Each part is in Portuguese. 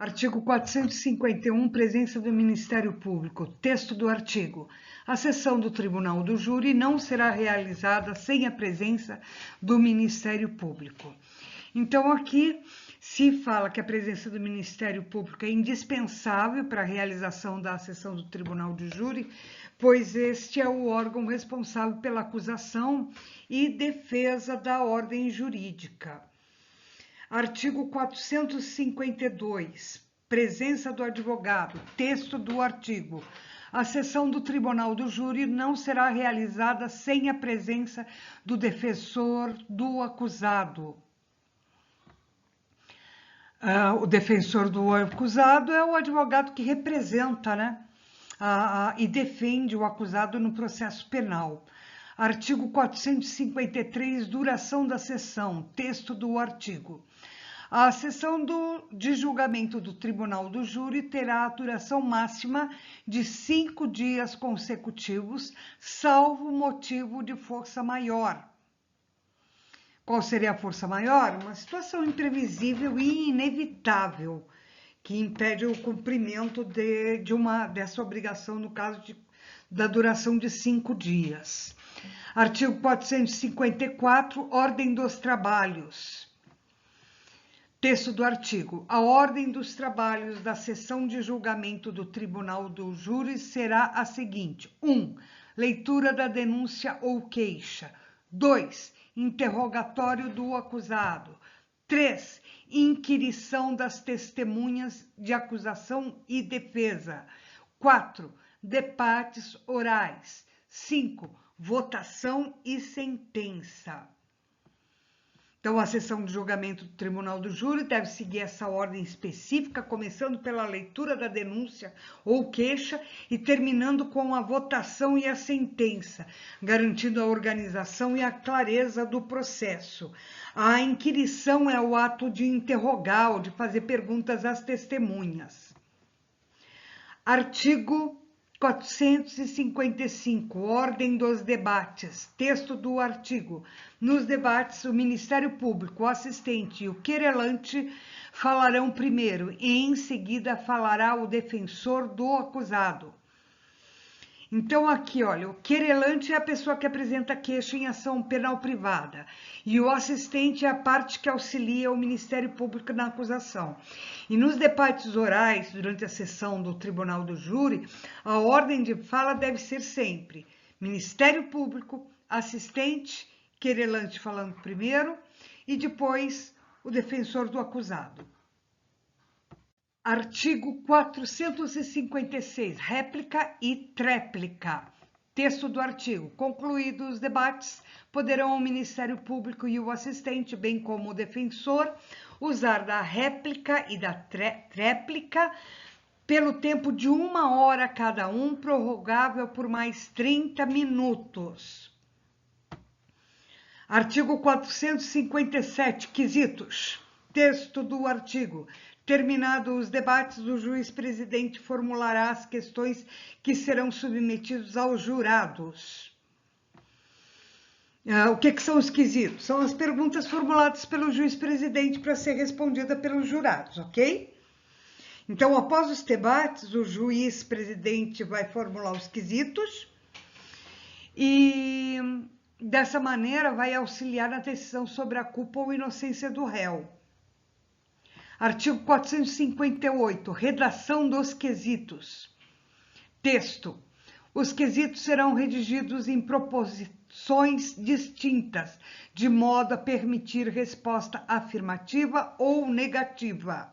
Artigo 451, presença do Ministério Público. Texto do artigo. A sessão do Tribunal do Júri não será realizada sem a presença do Ministério Público. Então, aqui se fala que a presença do Ministério Público é indispensável para a realização da sessão do Tribunal do Júri, pois este é o órgão responsável pela acusação e defesa da ordem jurídica. Artigo 452, presença do advogado. Texto do artigo. A sessão do Tribunal do Júri não será realizada sem a presença do defensor do acusado. O defensor do acusado é o advogado que representa, né, e defende o acusado no processo penal. Artigo 453, duração da sessão. Texto do artigo. A sessão de julgamento do Tribunal do Júri terá a duração máxima de 5 dias consecutivos, salvo motivo de força maior. Qual seria a força maior? Uma situação imprevisível e inevitável, que impede o cumprimento dessa obrigação no caso da duração de 5 dias. Artigo 454, ordem dos trabalhos. Texto do artigo. A ordem dos trabalhos da sessão de julgamento do Tribunal do Júri será a seguinte: 1. Leitura da denúncia ou queixa. 2. Interrogatório do acusado. 3. Inquirição das testemunhas de acusação e defesa. 4. Debates orais. 5. Votação e sentença. Então, a sessão de julgamento do Tribunal do Júri deve seguir essa ordem específica, começando pela leitura da denúncia ou queixa e terminando com a votação e a sentença, garantindo a organização e a clareza do processo. A inquirição é o ato de interrogar ou de fazer perguntas às testemunhas. Artigo 455, ordem dos debates. Texto do artigo. Nos debates, o Ministério Público, o assistente e o querelante falarão primeiro e em seguida falará o defensor do acusado. Então aqui, olha, o querelante é a pessoa que apresenta queixa em ação penal privada e o assistente é a parte que auxilia o Ministério Público na acusação. E nos debates orais, durante a sessão do Tribunal do Júri, a ordem de fala deve ser sempre Ministério Público, assistente, querelante falando primeiro e depois o defensor do acusado. Artigo 456, réplica e tréplica. Texto do artigo. Concluídos os debates, poderão o Ministério Público e o assistente, bem como o defensor, usar da réplica e da tréplica pelo tempo de 1 hora cada um, prorrogável por mais 30 minutos. Artigo 457, quesitos. Texto do artigo. Terminados os debates, o juiz-presidente formulará as questões que serão submetidas aos jurados. O que são os quesitos? São as perguntas formuladas pelo juiz-presidente para ser respondida pelos jurados, ok? Então, após os debates, o juiz-presidente vai formular os quesitos e, dessa maneira, vai auxiliar na decisão sobre a culpa ou inocência do réu. Artigo 458, redação dos quesitos. Texto. Os quesitos serão redigidos em proposições distintas, de modo a permitir resposta afirmativa ou negativa.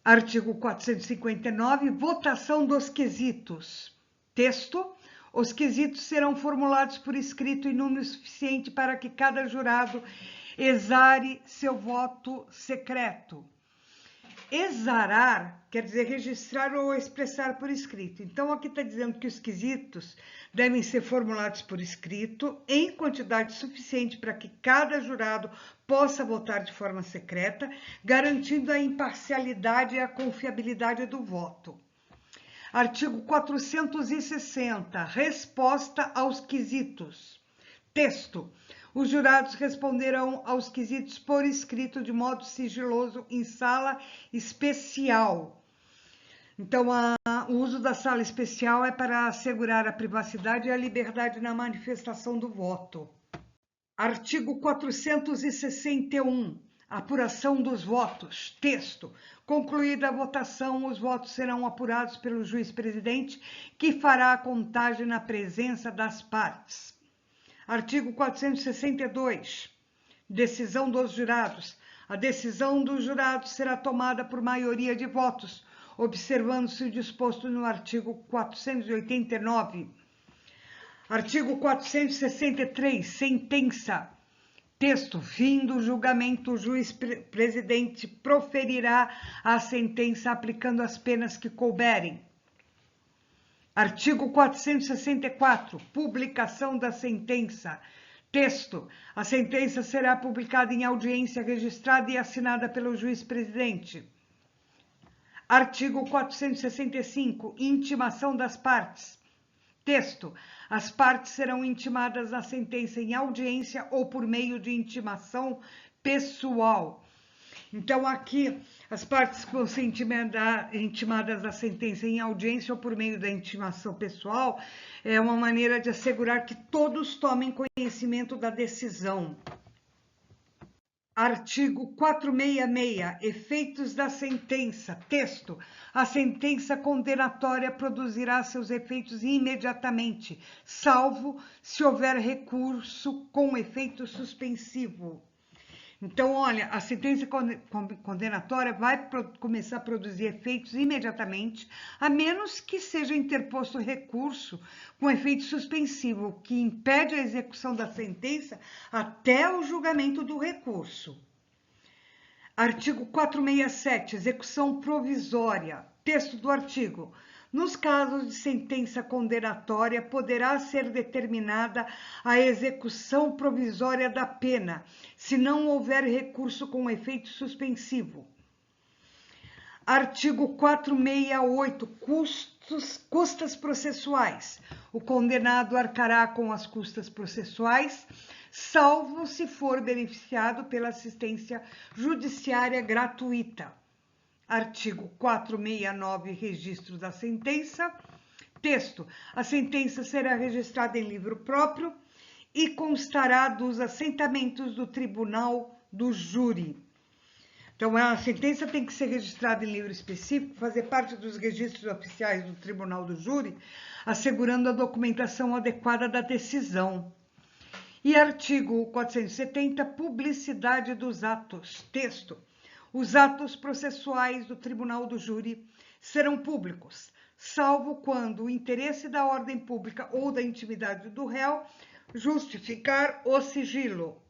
Artigo 459, votação dos quesitos. Texto. Os quesitos serão formulados por escrito em número suficiente para que cada jurado exare seu voto secreto. Exarar quer dizer registrar ou expressar por escrito. Então, aqui está dizendo que os quesitos devem ser formulados por escrito em quantidade suficiente para que cada jurado possa votar de forma secreta, garantindo a imparcialidade e a confiabilidade do voto. Artigo 460, resposta aos quesitos. Texto. Os jurados responderão aos quesitos por escrito de modo sigiloso em sala especial. Então, o uso da sala especial é para assegurar a privacidade e a liberdade na manifestação do voto. Artigo 461. Apuração dos votos. Texto. Concluída a votação, os votos serão apurados pelo juiz-presidente, que fará a contagem na presença das partes. Artigo 462. Decisão dos jurados. A decisão dos jurados será tomada por maioria de votos, observando-se o disposto no artigo 489. Artigo 463. Sentença. Texto. Fim do julgamento, o juiz-presidente proferirá a sentença aplicando as penas que couberem. Artigo 464. Publicação da sentença. Texto. A sentença será publicada em audiência registrada e assinada pelo juiz-presidente. Artigo 465. Intimação das partes. Texto. As partes serão intimadas na sentença em audiência ou por meio de intimação pessoal. Então, aqui, as partes vão ser intimadas na sentença em audiência ou por meio da intimação pessoal. É uma maneira de assegurar que todos tomem conhecimento da decisão. Artigo 466. Efeitos da sentença. Texto. A sentença condenatória produzirá seus efeitos imediatamente, salvo se houver recurso com efeito suspensivo. Então, olha, a sentença condenatória vai começar a produzir efeitos imediatamente, a menos que seja interposto recurso com efeito suspensivo, que impede a execução da sentença até o julgamento do recurso. Artigo 467. Execução provisória. Texto do artigo. Nos casos de sentença condenatória, poderá ser determinada a execução provisória da pena, se não houver recurso com efeito suspensivo. Artigo 468. Custas processuais. O condenado arcará com as custas processuais, salvo se for beneficiado pela assistência judiciária gratuita. Artigo 469. Registro da sentença. Texto. A sentença será registrada em livro próprio e constará dos assentamentos do tribunal do júri. Então, a sentença tem que ser registrada em livro específico, fazer parte dos registros oficiais do tribunal do júri, assegurando a documentação adequada da decisão. E artigo 470. Publicidade dos atos. Texto. Os atos processuais do tribunal do júri serão públicos, salvo quando o interesse da ordem pública ou da intimidade do réu justificar o sigilo.